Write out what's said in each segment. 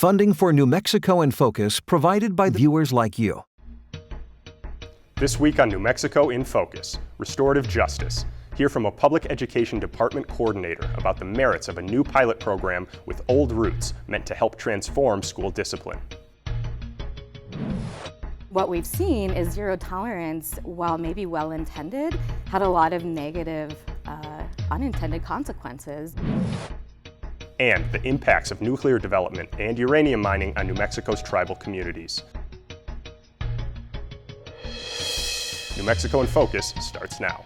Funding for New Mexico in Focus provided by viewers like you. This week on New Mexico in Focus, restorative justice. Hear from a public education department coordinator about the merits of a new pilot program with Old Roots meant to help transform school discipline. What we've seen is zero tolerance, while maybe well-intended, had a lot of negative unintended consequences. And the impacts of nuclear development and uranium mining on New Mexico's tribal communities. New Mexico in Focus starts now.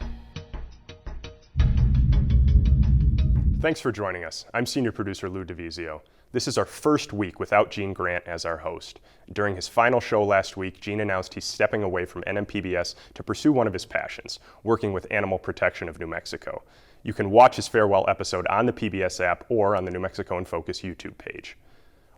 Thanks for joining us. I'm senior producer Lou DeVizio. This is our first week without Gene Grant as our host. During his final show last week, Gene announced he's stepping away from NMPBS to pursue one of his passions, working with animal protection of New Mexico. You can watch his farewell episode on the PBS app or on the New Mexico in Focus YouTube page.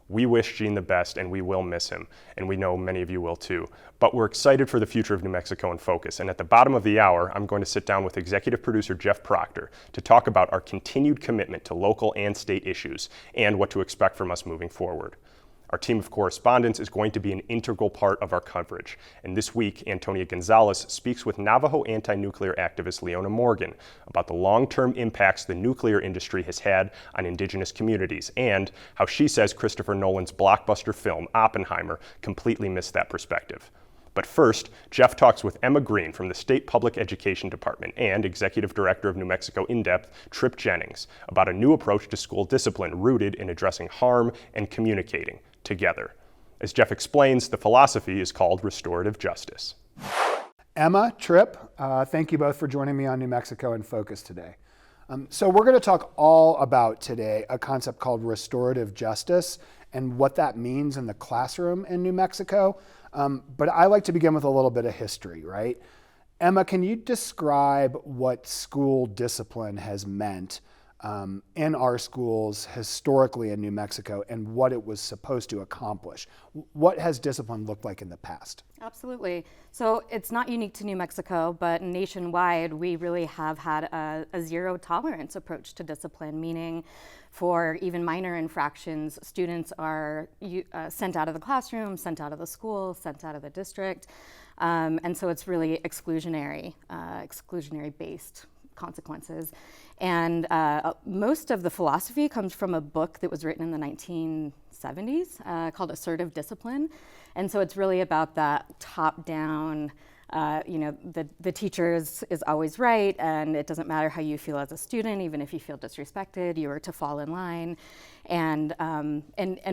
We wish Gene the best, and we will miss him, and we know many of you will too. But we're excited for the future of New Mexico in Focus, and at the bottom of the hour, I'm going to sit down with executive producer Jeff Proctor to talk about our continued commitment to local and state issues, and what to expect from us moving forward. Our team of correspondents is going to be an integral part of our coverage, and this week, Antonia Gonzalez speaks with Navajo anti-nuclear activist Leona Morgan about the long-term impacts the nuclear industry has had on indigenous communities, and how she says Christopher Nolan's blockbuster film, Oppenheimer, completely missed that perspective. But first, Jeff talks with Emma Green from the State Public Education Department and Executive Director of New Mexico In-Depth, Trip Jennings, about a new approach to school discipline rooted in addressing harm and communicating together. As Jeff explains, the philosophy is called restorative justice. Emma, Trip, thank you both for joining me on New Mexico in Focus today. So we're going to talk all about today a concept called restorative justice and what that means in the classroom in New Mexico. But I like to begin with a little bit of history, right? Emma, can you describe what school discipline has meant in our schools historically in New Mexico and what it was supposed to accomplish? What has discipline looked like in the past? Absolutely. So it's not unique to New Mexico, but nationwide, we really have had a zero tolerance approach to discipline, meaning for even minor infractions, students are sent out of the classroom, sent out of the school, sent out of the district. And so it's really exclusionary based consequences. And most of the philosophy comes from a book that was written in the 1970s called Assertive Discipline. And so it's really about that top-down, the teacher is always right, and it doesn't matter how you feel as a student, even if you feel disrespected, you are to fall in line. And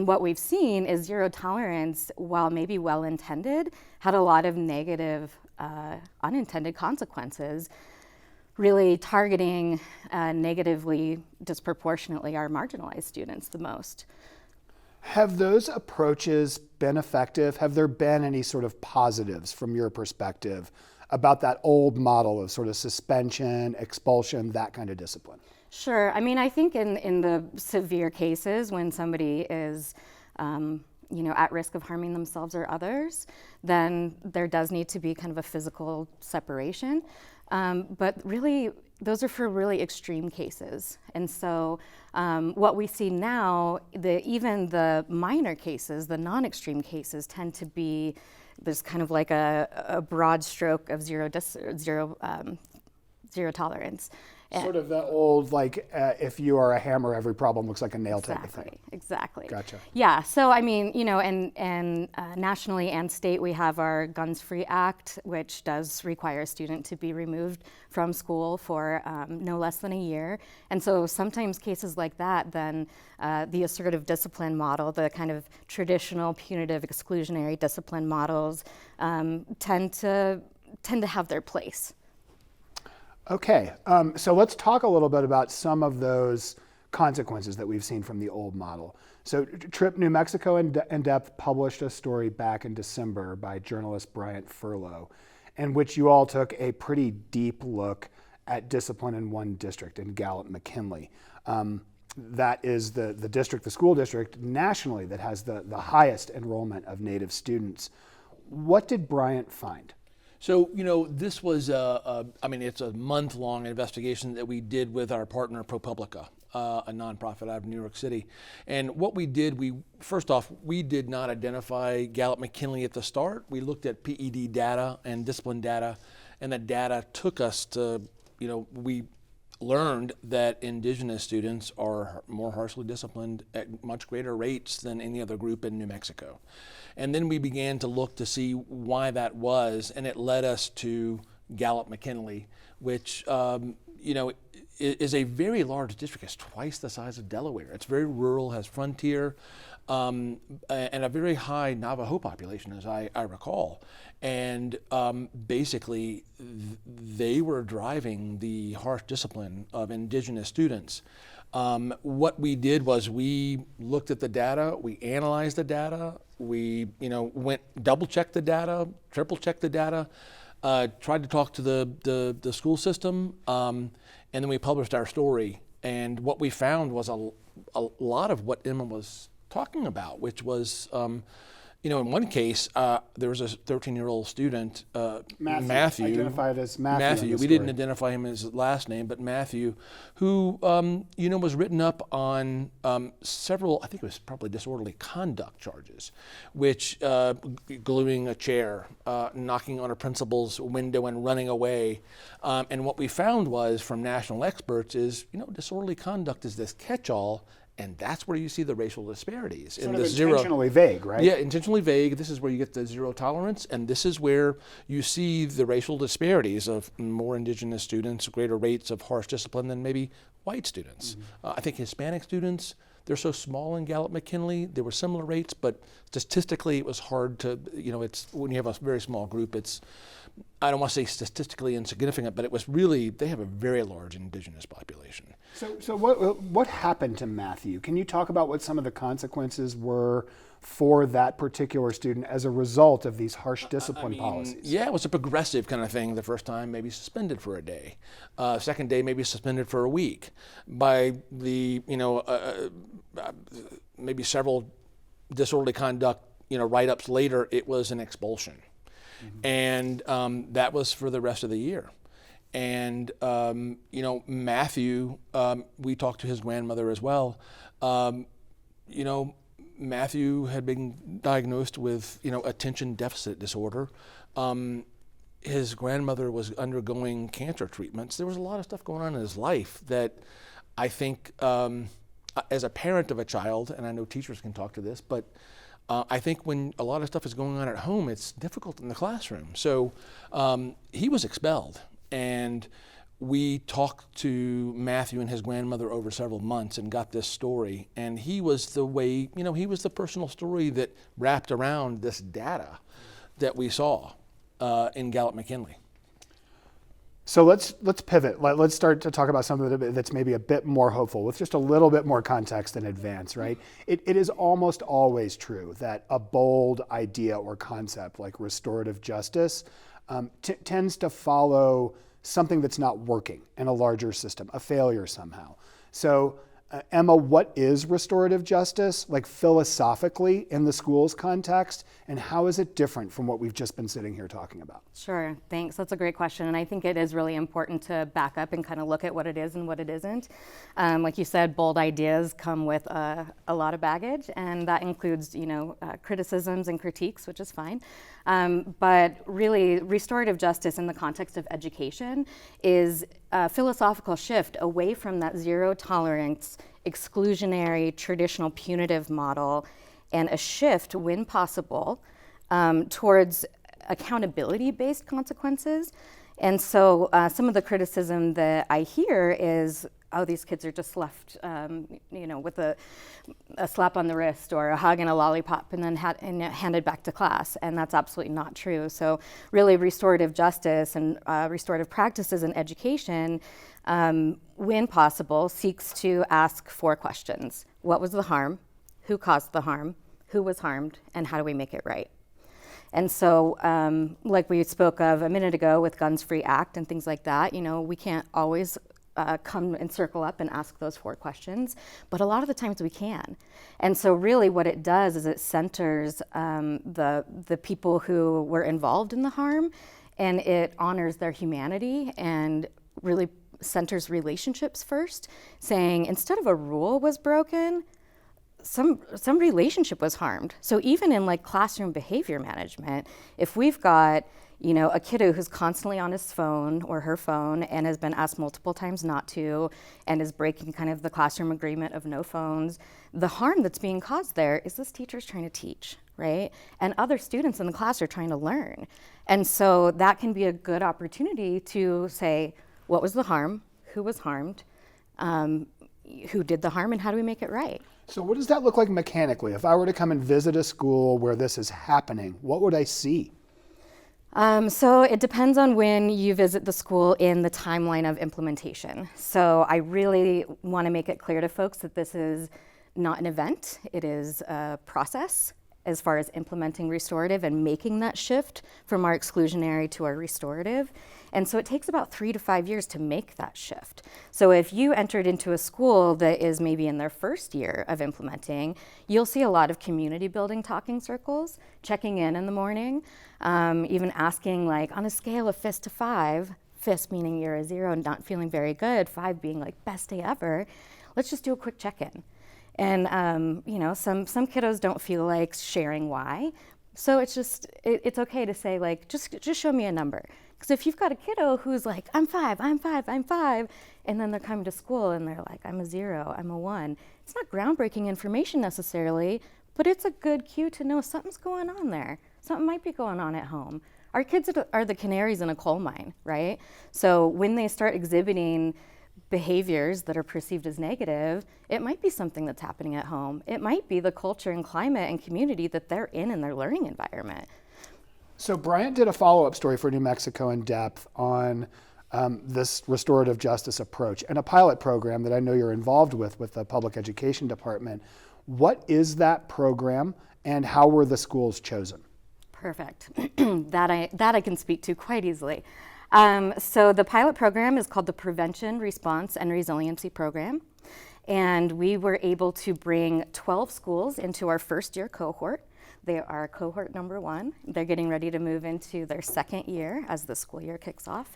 what we've seen is zero tolerance, while maybe well-intended, had a lot of negative unintended consequences, really targeting negatively, disproportionately our marginalized students the most. Have those approaches been effective? Have there been any sort of positives from your perspective about that old model of sort of suspension, expulsion, that kind of discipline? Sure. I mean, I think in the severe cases when somebody is at risk of harming themselves or others, then there does need to be kind of a physical separation. But really, those are for really extreme cases. And so what we see now, even the minor cases, the non-extreme cases, tend to be there's kind of like a broad stroke of zero tolerance. Sort of the old, if you are a hammer, every problem looks like a nail type of thing. Exactly. Gotcha. Yeah, so I mean, and nationally and state, we have our Guns Free Act, which does require a student to be removed from school for no less than a year. And so sometimes cases like that, then the assertive discipline model, the kind of traditional punitive exclusionary discipline models tend to have their place. Okay, so let's talk a little bit about some of those consequences that we've seen from the old model. So Trip, New Mexico In-Depth published a story back in December by journalist Bryant Furlow, in which you all took a pretty deep look at discipline in one district, in Gallup-McKinley. That is the school district nationally that has the highest enrollment of Native students. What did Bryant find? So, this was, it's a month-long investigation that we did with our partner ProPublica. a nonprofit out of New York City. And what we did, first off, we did not identify Gallup-McKinley at the start. We looked at PED data and discipline data, and the data took us to, we learned that Indigenous students are more harshly disciplined at much greater rates than any other group in New Mexico. And then we began to look to see why that was, and it led us to Gallup-McKinley, which is a very large district. It's twice the size of Delaware. It's very rural, has frontier, and a very high Navajo population, as I recall. And basically, they were driving the harsh discipline of Indigenous students. What we did was we looked at the data, we analyzed the data, we went double-checked the data, triple-checked the data, tried to talk to the school system, and then we published our story. And what we found was a lot of what Emma was talking about, which was, in one case, there was a 13-year-old student, Matthew. Identified as Matthew. We didn't identify him as his last name, but Matthew, who, was written up on several, I think it was probably disorderly conduct charges, which gluing a chair, knocking on a principal's window and running away. And what we found was, from national experts, is, disorderly conduct is this catch-all. And that's where you see the racial disparities. Sort of intentionally vague, right? Yeah, intentionally vague. This is where you get the zero tolerance, and this is where you see the racial disparities of more Indigenous students, greater rates of harsh discipline than maybe white students. I think Hispanic students, they're so small in Gallup-McKinley, there were similar rates, but statistically it was hard to, it's when you have a very small group, it's, I don't want to say statistically insignificant, but it was really, they have a very large Indigenous population. So what happened to Matthew? Can you talk about what some of the consequences were for that particular student as a result of these harsh discipline policies? Yeah, it was a progressive kind of thing. The first time, maybe suspended for a day. Second day, maybe suspended for a week. By the, maybe several disorderly conduct, write-ups later, it was an expulsion. And that was for the rest of the year. And, Matthew, we talked to his grandmother as well. Matthew had been diagnosed with, attention deficit disorder. His grandmother was undergoing cancer treatments. There was a lot of stuff going on in his life that I think, as a parent of a child, and I know teachers can talk to this, but I think when a lot of stuff is going on at home, it's difficult in the classroom. So he was expelled, and we talked to Matthew and his grandmother over several months and got this story. And he was the way, he was the personal story that wrapped around this data that we saw in Gallup-McKinley. So let's pivot. Let's start to talk about something that's maybe a bit more hopeful, with just a little bit more context in advance, right? It is almost always true that a bold idea or concept like restorative justice tends to follow something that's not working in a larger system, a failure somehow. So Emma, what is restorative justice, like philosophically in the school's context, and how is it different from what we've just been sitting here talking about? Sure, thanks. That's a great question. And I think it is really important to back up and kind of look at what it is and what it isn't. Like you said, bold ideas come with a lot of baggage, and that includes, criticisms and critiques, which is fine. But really, restorative justice in the context of education is a philosophical shift away from that zero tolerance, exclusionary, traditional punitive model, and a shift, when possible, towards accountability-based consequences. And so some of the criticism that I hear is, oh, these kids are just left, with a slap on the wrist or a hug and a lollipop and then handed back to class. And that's absolutely not true. So really, restorative justice and restorative practices in education, when possible, seeks to ask 4 questions. What was the harm? Who caused the harm? Who was harmed? And how do we make it right? And so, like we spoke of a minute ago with Guns Free Act and things like that, we can't always come and circle up and ask those 4 questions, but a lot of the times we can. And so really what it does is it centers the people who were involved in the harm, and it honors their humanity and really centers relationships first, saying instead of a rule was broken, some relationship was harmed. So even in like classroom behavior management, if we've got a kiddo who's constantly on his phone or her phone and has been asked multiple times not to and is breaking kind of the classroom agreement of no phones, the harm that's being caused there is this teacher's trying to teach, right? And other students in the class are trying to learn. And so that can be a good opportunity to say, what was the harm? Who was harmed? Who did the harm, and how do we make it right? So what does that look like mechanically? If I were to come and visit a school where this is happening, what would I see? So it depends on when you visit the school in the timeline of implementation. So I really want to make it clear to folks that this is not an event. It is a process as far as implementing restorative and making that shift from our exclusionary to our restorative. And so it takes about 3 to 5 years to make that shift. So if you entered into a school that is maybe in their first year of implementing, you'll see a lot of community building talking circles, checking in the morning, even asking like on a scale of FIST to 5, FIST meaning you're a 0 and not feeling very good, 5 being like best day ever, let's just do a quick check-in. And some kiddos don't feel like sharing why. So it's okay to say like, just show me a number. Because if you've got a kiddo who's like, I'm 5, I'm 5, I'm 5, and then they're coming to school and they're like, I'm a 0, I'm a 1. It's not groundbreaking information necessarily, but it's a good cue to know something's going on there. Something might be going on at home. Our kids are the canaries in a coal mine, right? So when they start exhibiting behaviors that are perceived as negative, it might be something that's happening at home. It might be the culture and climate and community that they're in their learning environment. So Bryant did a follow-up story for New Mexico in Depth on this restorative justice approach and a pilot program that I know you're involved with the Public Education Department. What is that program and how were the schools chosen? Perfect. That I can speak to quite easily. So the pilot program is called the Prevention, Response, and Resiliency Program. And we were able to bring 12 schools into our first year cohort. They are cohort number 1. They're getting ready to move into their second year as the school year kicks off.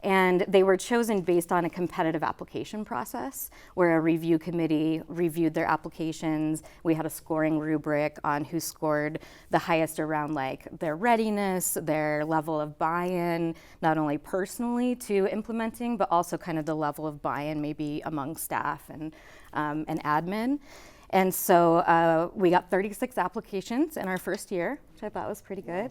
And they were chosen based on a competitive application process where a review committee reviewed their applications. We had a scoring rubric on who scored the highest around like their readiness, their level of buy-in, not only personally to implementing, but also kind of the level of buy-in maybe among staff and admin. And so we got 36 applications in our first year, which I thought was pretty good.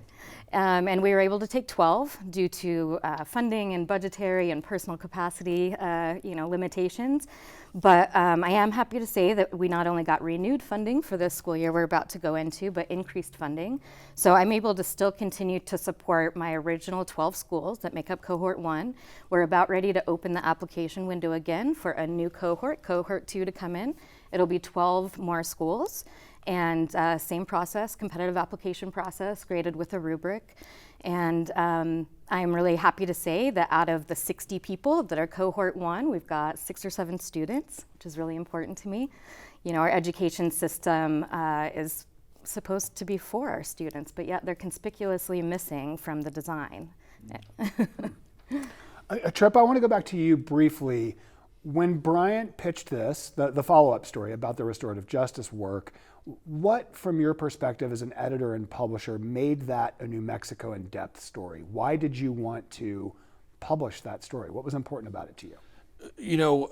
And we were able to take 12 due to funding and budgetary and personal capacity limitations. But I am happy to say that we not only got renewed funding for this school year we're about to go into, but increased funding. So I'm able to still continue to support my original 12 schools that make up cohort 1. We're about ready to open the application window again for a new cohort 2 to come in. It'll be 12 more schools and same process, competitive application process, graded with a rubric. And I'm really happy to say that out of the 60 people that are cohort 1, we've got 6 or 7 students, which is really important to me. You know, our education system is supposed to be for our students, but yet they're conspicuously missing from the design. Trip, I want to go back to you briefly. When Bryant pitched this, the follow-up story about the restorative justice work, what, from your perspective as an editor and publisher, made that a New Mexico in Depth story? Why did you want to publish that story? What was important about it to you? You know,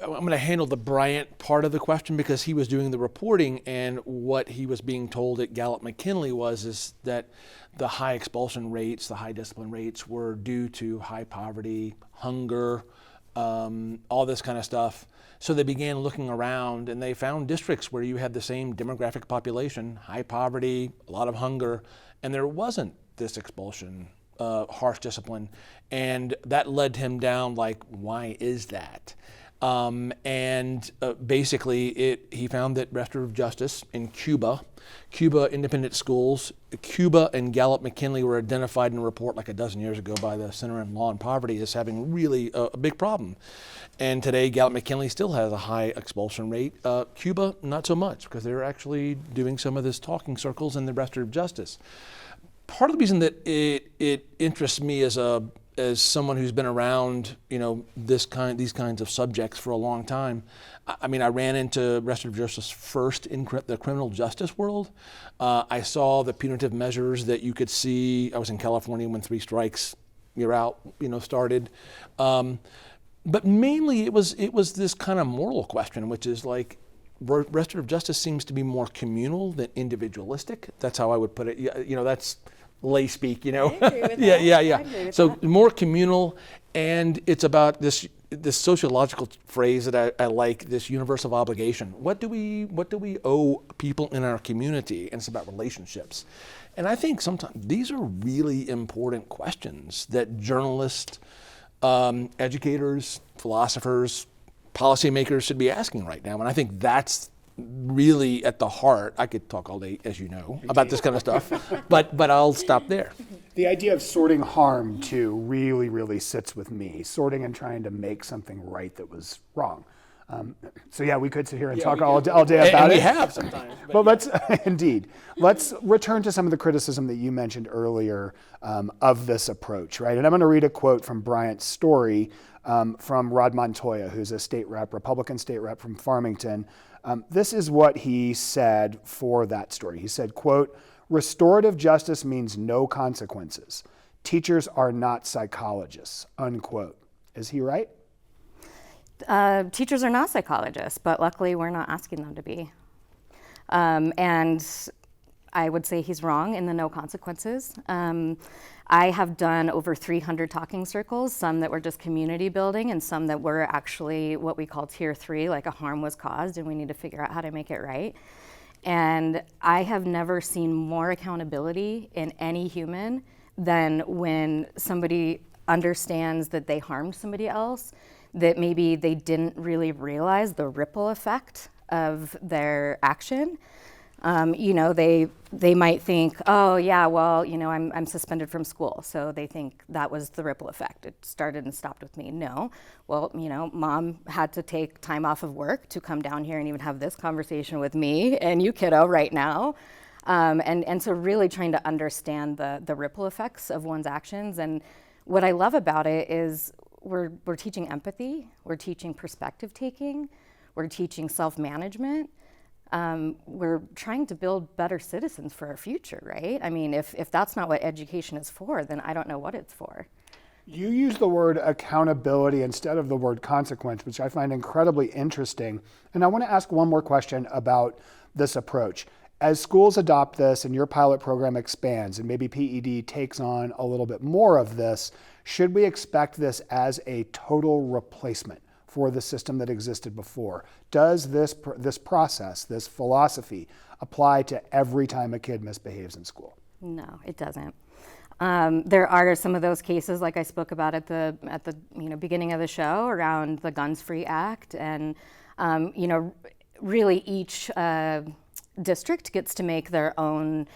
I'm going to handle the Bryant part of the question because he was doing the reporting, and what he was being told at Gallup-McKinley is that the high expulsion rates, the high discipline rates were due to high poverty, hunger, all this kind of stuff. So they began looking around and they found districts where you had the same demographic population, high poverty, a lot of hunger, and there wasn't this expulsion, harsh discipline. And that led him down like, why is that? Basically he found that restorative justice in Cuba independent schools, Cuba and Gallup-McKinley were identified in a report like a dozen years ago by the Center on Law and Poverty as having really a big problem. And today Gallup-McKinley still has a high expulsion rate. Cuba, not so much, because they're actually doing some of this talking circles in the restorative justice. Part of the reason that it interests me as as someone who's been around, these kinds of subjects for a long time, I mean, I ran into restorative justice first in the criminal justice world. I saw the punitive measures that you could see. I was in California when 3 strikes, you're out, started. But mainly it was this kind of moral question, which is like, restorative justice seems to be more communal than individualistic. That's how I would put it. That's lay speak, I agree with yeah, that. yeah, I yeah. agree with So that. more communal, and it's about this sociological phrase that I like, this universe of obligation. What do we owe people in our community? And it's about relationships. And I think sometimes these are really important questions that journalists, educators, philosophers, policymakers should be asking right now. And I think that's really at the heart. I could talk all day, as you know, about this kind of stuff, but I'll stop there. The idea of sorting harm too really, really sits with me. Sorting and trying to make something right that was wrong. So yeah, we could sit here and talk all day about And it. we have sometimes. But let's indeed let's return to some of the criticism that you mentioned earlier of this approach, right? And I'm going to read a quote from Bryant Story from Rod Montoya, who's a Republican state rep from Farmington. This is what he said for that story. He said, quote, "Restorative justice means no consequences. Teachers are not psychologists," unquote. Is he right? Teachers are not psychologists, but luckily we're not asking them to be. And I would say he's wrong in the no consequences. I have done over 300 talking circles, some that were just community building and some that were actually what we call tier 3, like a harm was caused and we need to figure out how to make it right. And I have never seen more accountability in any human than when somebody understands that they harmed somebody else, that maybe they didn't really realize the ripple effect of their action. They might think, oh yeah, well, I'm suspended from school, so they think that was the ripple effect. It started and stopped with me. No, well, mom had to take time off of work to come down here and even have this conversation with me and you kiddo right now. And so really trying to understand the ripple effects of one's actions. And what I love about it is we're teaching empathy, we're teaching perspective taking, we're teaching self-management. We're trying to build better citizens for our future, right? I mean, if that's not what education is for, then I don't know what it's for. You use the word accountability instead of the word consequence, which I find incredibly interesting. And I want to ask one more question about this approach. As schools adopt this and your pilot program expands and maybe PED takes on a little bit more of this, should we expect this as a total replacement for the system that existed before? Does this process, this philosophy, apply to every time a kid misbehaves in school? No, it doesn't. There are some of those cases, like I spoke about at the beginning of the show, around the Guns Free Act, and really each district gets to make their own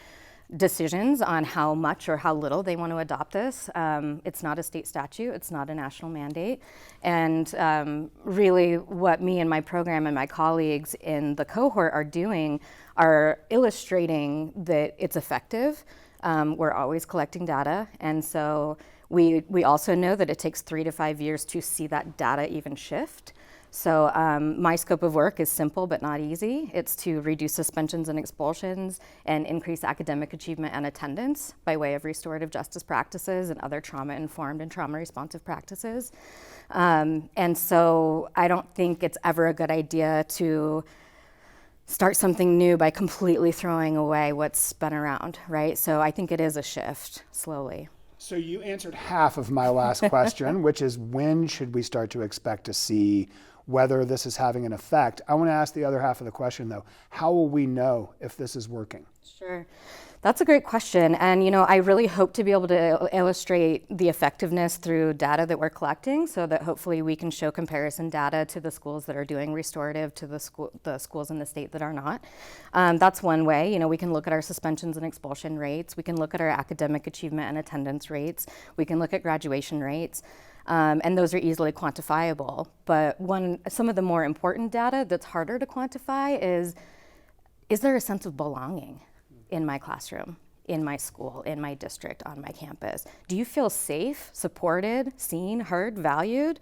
decisions on how much or how little they want to adopt this. It's not a state statute, it's not a national mandate. And really what me and my program and my colleagues in the cohort are doing are illustrating that it's effective. We're always collecting data. And so we also know that it takes 3 to 5 years to see that data even shift. So my scope of work is simple but not easy. It's to reduce suspensions and expulsions and increase academic achievement and attendance by way of restorative justice practices and other trauma-informed and trauma-responsive practices. And so I don't think it's ever a good idea to start something new by completely throwing away what's been around, right? So I think it is a shift, slowly. So you answered half of my last question, which is when should we start to expect to see whether this is having an effect? I want to ask the other half of the question though. How will we know if this is working? Sure. That's a great question. And I really hope to be able to illustrate the effectiveness through data that we're collecting so that hopefully we can show comparison data to the schools that are doing restorative to the schools in the state that are not. That's one way. We can look at our suspensions and expulsion rates. We can look at our academic achievement and attendance rates. We can look at graduation rates. And those are easily quantifiable. But some of the more important data that's harder to quantify is there a sense of belonging in my classroom? in my school, in my district, on my campus? Do you feel safe, supported, seen, heard, valued,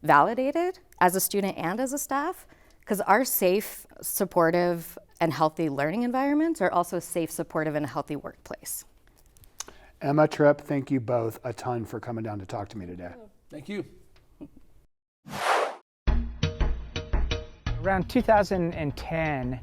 validated as a student and as a staff? Because our safe, supportive, and healthy learning environments are also safe, supportive, and a healthy workplace. Emma, Tripp, thank you both a ton for coming down to talk to me today. Thank you. Around 2010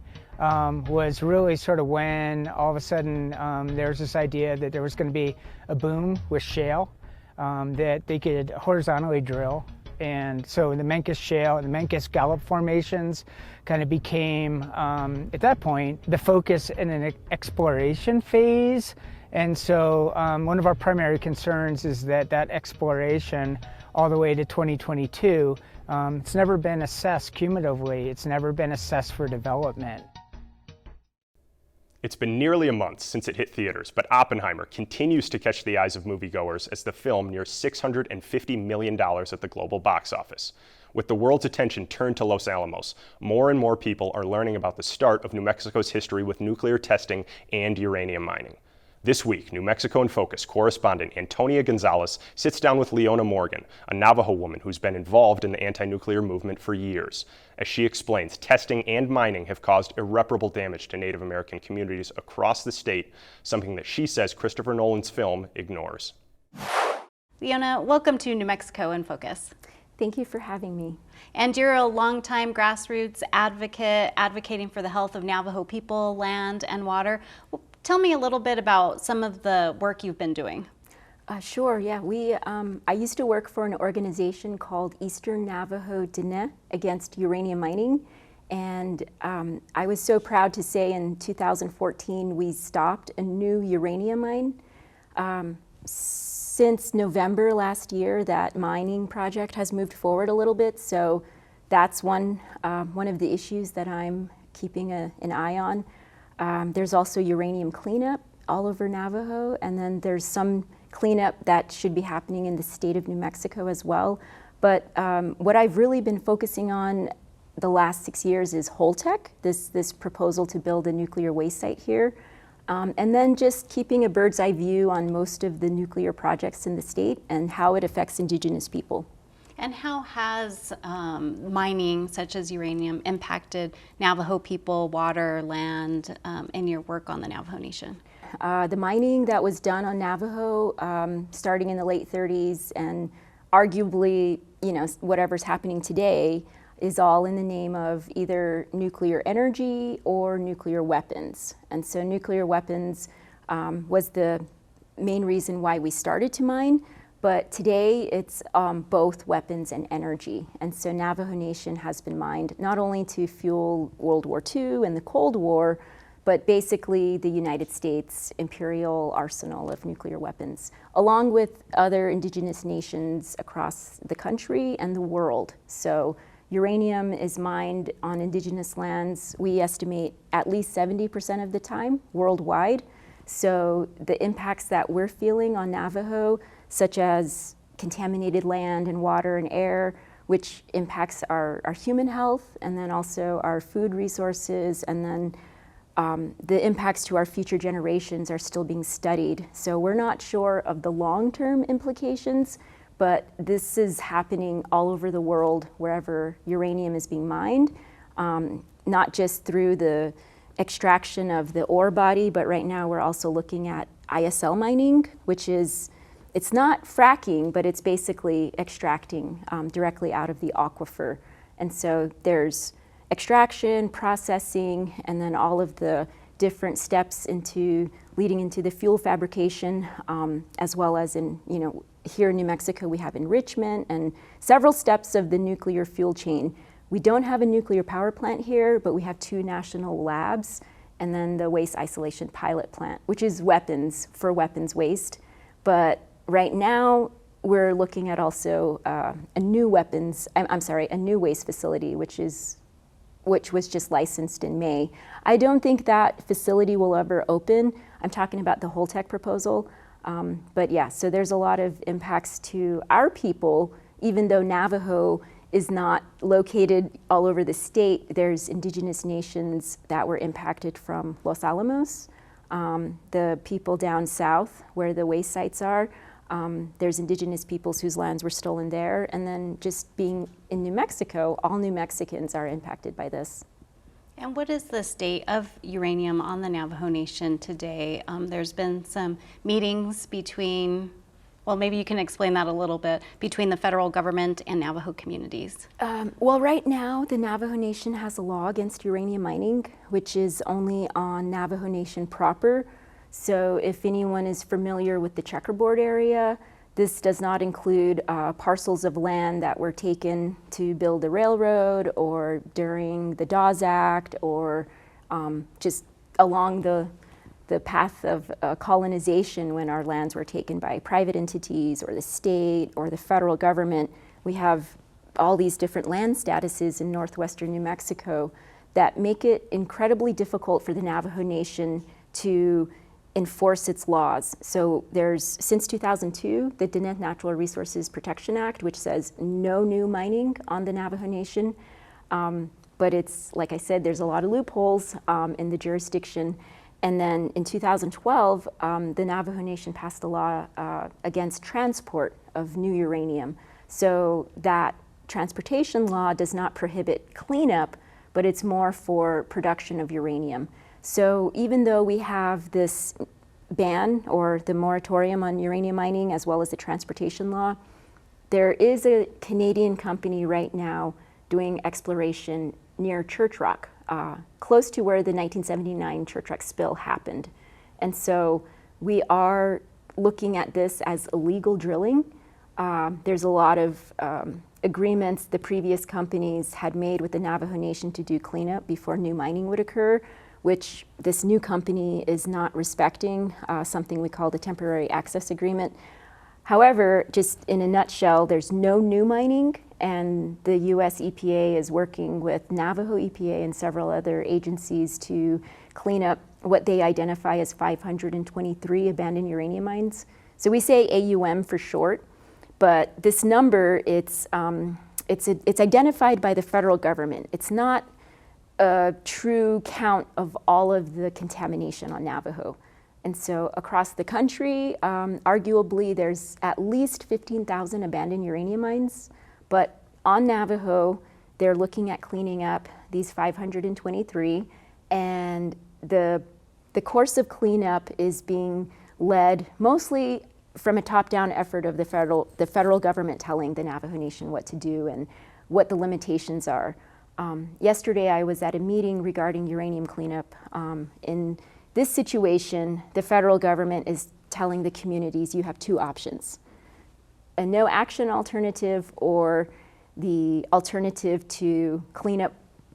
was really sort of when all of a sudden there was this idea that there was going to be a boom with shale, that they could horizontally drill. And so the Menkes Shale and the Menkes Gallop formations kind of became, at that point, the focus in an exploration phase. And so one of our primary concerns is that exploration all the way to 2022, it's never been assessed cumulatively. It's never been assessed for development. It's been nearly a month since it hit theaters, but Oppenheimer continues to catch the eyes of moviegoers as the film nears $650 million at the global box office. With the world's attention turned to Los Alamos, more and more people are learning about the start of New Mexico's history with nuclear testing and uranium mining. This week, New Mexico in Focus correspondent Antonia Gonzalez sits down with Leona Morgan, a Navajo woman who's been involved in the anti-nuclear movement for years. As she explains, testing and mining have caused irreparable damage to Native American communities across the state, something that she says Christopher Nolan's film ignores. Leona, welcome to New Mexico in Focus. Thank you for having me. And you're a longtime grassroots advocate, advocating for the health of Navajo people, land, and water. Well, tell me a little bit about some of the work you've been doing. Sure, yeah. I used to work for an organization called Eastern Navajo Diné Against Uranium Mining. And I was so proud to say in 2014 we stopped a new uranium mine. Since November last year, that mining project has moved forward a little bit. So that's one of the issues that I'm keeping an eye on. There's also uranium cleanup all over Navajo, and then there's some cleanup that should be happening in the state of New Mexico as well. But what I've really been focusing on the last 6 years is Holtec, this proposal to build a nuclear waste site here. And then just keeping a bird's eye view on most of the nuclear projects in the state and how it affects Indigenous people. And how has mining, such as uranium, impacted Navajo people, water, land, in your work on the Navajo Nation? The mining that was done on Navajo starting in the late 30s and arguably, whatever's happening today is all in the name of either nuclear energy or nuclear weapons. And so nuclear weapons was the main reason why we started to mine. But today it's both weapons and energy. And so Navajo Nation has been mined not only to fuel World War II and the Cold War, but basically the United States imperial arsenal of nuclear weapons, along with other Indigenous nations across the country and the world. So uranium is mined on Indigenous lands, we estimate at least 70% of the time worldwide. So the impacts that we're feeling on Navajo, such as contaminated land and water and air, which impacts our human health, and then also our food resources, and then the impacts to our future generations are still being studied. So we're not sure of the long-term implications, but this is happening all over the world wherever uranium is being mined, not just through the extraction of the ore body, but right now we're also looking at ISL mining, which is, it's not fracking, but it's basically extracting directly out of the aquifer. And so there's extraction, processing, and then all of the different steps leading into the fuel fabrication, as well as here in New Mexico we have enrichment and several steps of the nuclear fuel chain. We don't have a nuclear power plant here, but we have 2 national labs, and then the waste isolation pilot plant, which is weapons for weapons waste. But right now, we're looking at also a new waste facility, which was just licensed in May. I don't think that facility will ever open. I'm talking about the Holtec proposal. But yeah, so there's a lot of impacts to our people, even though Navajo is not located all over the state. There's Indigenous nations that were impacted from Los Alamos, The people down south where the waste sites are, there's indigenous peoples whose lands were stolen there. And then just being in New Mexico, all New Mexicans are impacted by this. And what is the state of uranium on the Navajo Nation today? There's been some meetings between, well, maybe you can explain that a little bit, between the federal government and Navajo communities. Well, right now, the Navajo Nation has a law against uranium mining, which is only on Navajo Nation proper. So if anyone is familiar with the checkerboard area, this does not include parcels of land that were taken to build a railroad or during the Dawes Act or just along the path of colonization when our lands were taken by private entities or the state or the federal government. We have all these different land statuses in northwestern New Mexico that make it incredibly difficult for the Navajo Nation to enforce its laws. So there's, since 2002, the Diné Natural Resources Protection Act, which says no new mining on the Navajo Nation. But it's, like I said, there's a lot of loopholes in the jurisdiction. And then in 2012, the Navajo Nation passed a law against transport of new uranium. So that transportation law does not prohibit cleanup, but it's more for production of uranium. So even though we have this ban or the moratorium on uranium mining as well as the transportation law, there is a Canadian company right now doing exploration near Church Rock, close to where the 1979 Church Rock spill happened. And so we are looking at this as illegal drilling. There's a lot of agreements the previous companies had made with the Navajo Nation to do cleanup before new mining would occur, which this new company is not respecting, something we call the Temporary Access Agreement. However, just in a nutshell, there's no new mining, and the US EPA is working with Navajo EPA and several other agencies to clean up what they identify as 523 abandoned uranium mines. So we say AUM for short, but this number, it's identified by the federal government. It's not a true count of all of the contamination on Navajo. And so across the country, arguably there's at least 15,000 abandoned uranium mines, but on Navajo, they're looking at cleaning up these 523, and the course of cleanup is being led mostly from a top-down effort of the federal government telling the Navajo Nation what to do and what the limitations are. Yesterday, I was at a meeting regarding uranium cleanup. In this situation, the federal government is telling the communities you have two options: a no action alternative or the alternative to clean up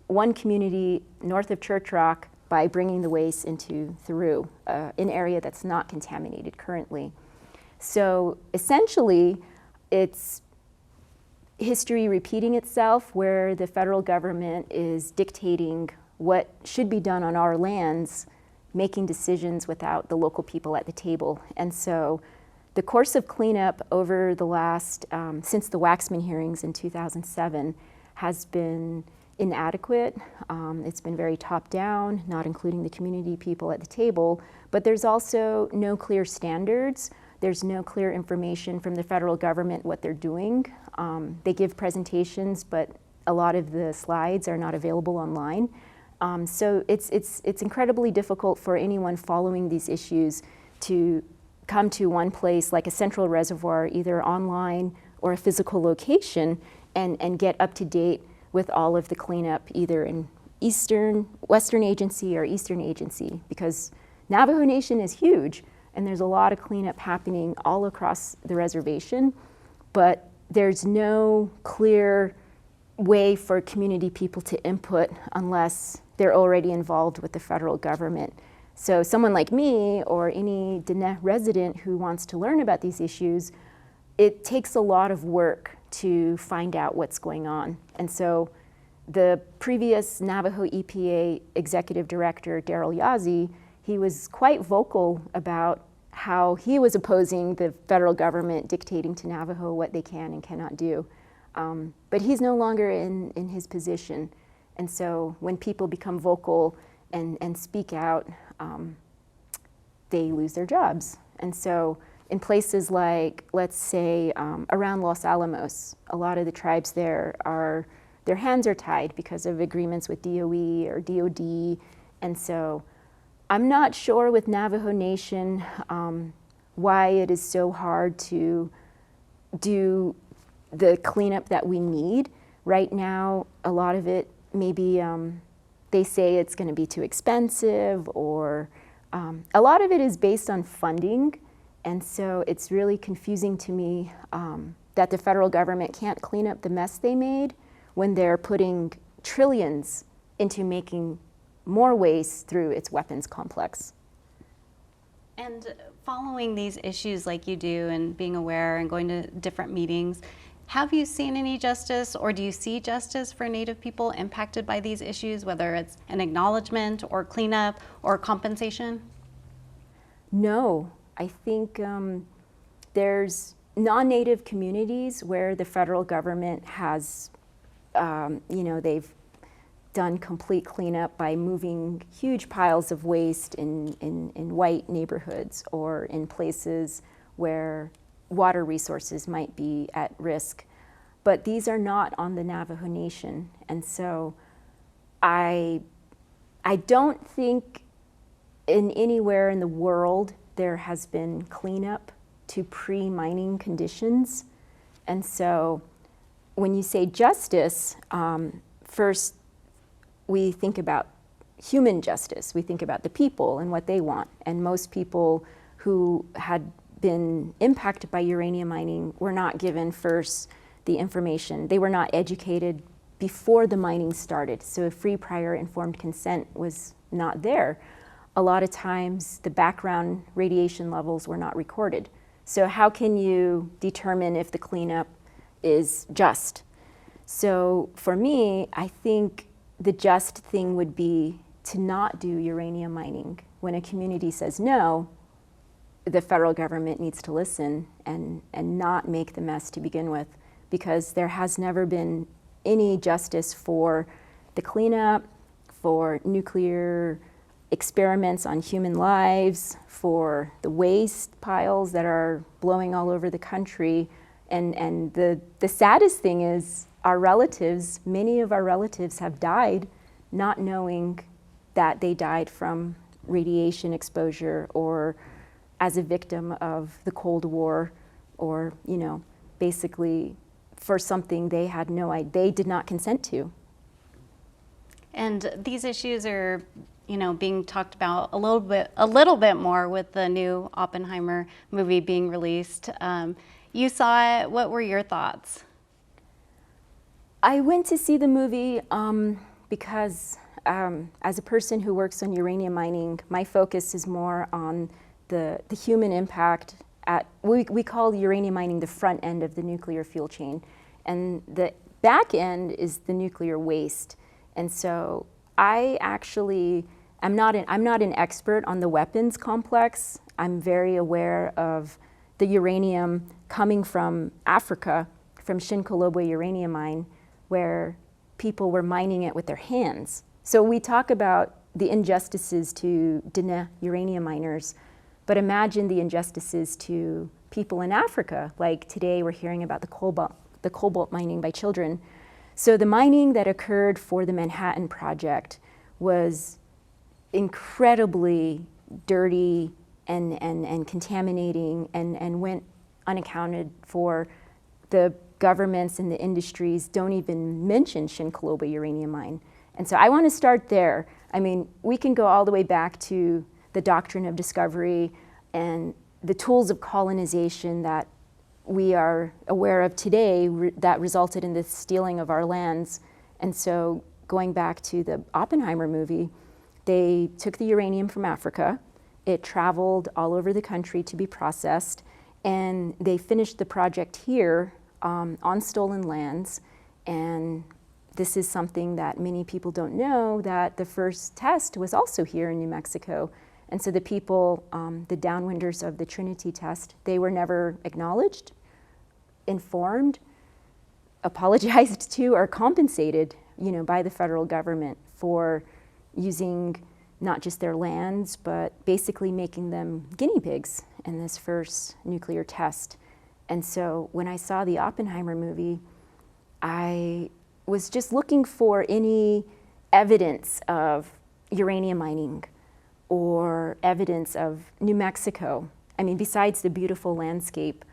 one community north of Church Rock by bringing the waste into Thoreau, an area that's not contaminated currently. So essentially, it's history repeating itself where the federal government is dictating what should be done on our lands, making decisions without the local people at the table. And so the course of cleanup over the last, since the Waxman hearings in 2007, has been inadequate. It's been very top-down, not including the community people at the table, but there's also no clear standards. There's no clear information from the federal government what they're doing. They give presentations, but a lot of the slides are not available online. So it's incredibly difficult for anyone following these issues to come to one place like a central reservoir, either online or a physical location, and get up to date with all of the cleanup, either in Western Agency or Eastern Agency, because Navajo Nation is huge, and there's a lot of cleanup happening all across the reservation, but there's no clear way for community people to input unless they're already involved with the federal government. So someone like me or any Diné resident who wants to learn about these issues, it takes a lot of work to find out what's going on. And so the previous Navajo EPA Executive Director, Daryl Yazzie, he was quite vocal about how he was opposing the federal government dictating to Navajo what they can and cannot do. But he's no longer in his position. And so when people become vocal and speak out, they lose their jobs. And so in places like, let's say, around Los Alamos, a lot of the tribes there their hands are tied because of agreements with DOE or DOD. And so I'm not sure with Navajo Nation why it is so hard to do the cleanup that we need. Right now, a lot of it maybe they say it's going to be too expensive, or a lot of it is based on funding. And so it's really confusing to me that the federal government can't clean up the mess they made when they're putting trillions into making more waste through its weapons complex. And following these issues like you do and being aware and going to different meetings, have you seen any justice, or do you see justice for Native people impacted by these issues, whether it's an acknowledgement or cleanup or compensation? No, I think there's non-Native communities where the federal government has, they've done complete cleanup by moving huge piles of waste in white neighborhoods or in places where water resources might be at risk. But these are not on the Navajo Nation. And so I don't think in anywhere in the world there has been cleanup to pre-mining conditions. And so when you say justice, first we think about human justice. We think about the people and what they want. And most people who had been impacted by uranium mining were not given first the information. They were not educated before the mining started. So free, prior, informed consent was not there. A lot of times the background radiation levels were not recorded. So how can you determine if the cleanup is just? So for me, I think the just thing would be to not do uranium mining. When a community says no, the federal government needs to listen and not make the mess to begin with, because there has never been any justice for the cleanup, for nuclear experiments on human lives, for the waste piles that are blowing all over the country. And the saddest thing is our relatives, many of our relatives have died not knowing that they died from radiation exposure or as a victim of the Cold War, or, basically for something they had no idea, they did not consent to. And these issues are, being talked about a little bit more with the new Oppenheimer movie being released. You saw it. What were your thoughts? I went to see the movie because as a person who works on uranium mining, my focus is more on the human impact at, we call uranium mining the front end of the nuclear fuel chain. And the back end is the nuclear waste. And so I actually, I'm not an expert on the weapons complex. I'm very aware of the uranium coming from Africa, from Shinkolobwe uranium mine, where people were mining it with their hands. So we talk about the injustices to Dene uranium miners, but imagine the injustices to people in Africa. Like today we're hearing about the cobalt mining by children. So the mining that occurred for the Manhattan Project was incredibly dirty and contaminating and went unaccounted for. The governments and the industries don't even mention Shinkolobwe uranium mine. And so I want to start there. I mean, we can go all the way back to the doctrine of discovery and the tools of colonization that we are aware of today that resulted in the stealing of our lands. And so going back to the Oppenheimer movie, they took the uranium from Africa. It traveled all over the country to be processed, and they finished the project here on stolen lands. And this is something that many people don't know, that the first test was also here in New Mexico. And so the people, the downwinders of the Trinity test, they were never acknowledged, informed, apologized to, or compensated, by the federal government for using not just their lands, but basically making them guinea pigs in this first nuclear test. And so when I saw the Oppenheimer movie, I was just looking for any evidence of uranium mining or evidence of New Mexico. I mean, besides the beautiful landscape,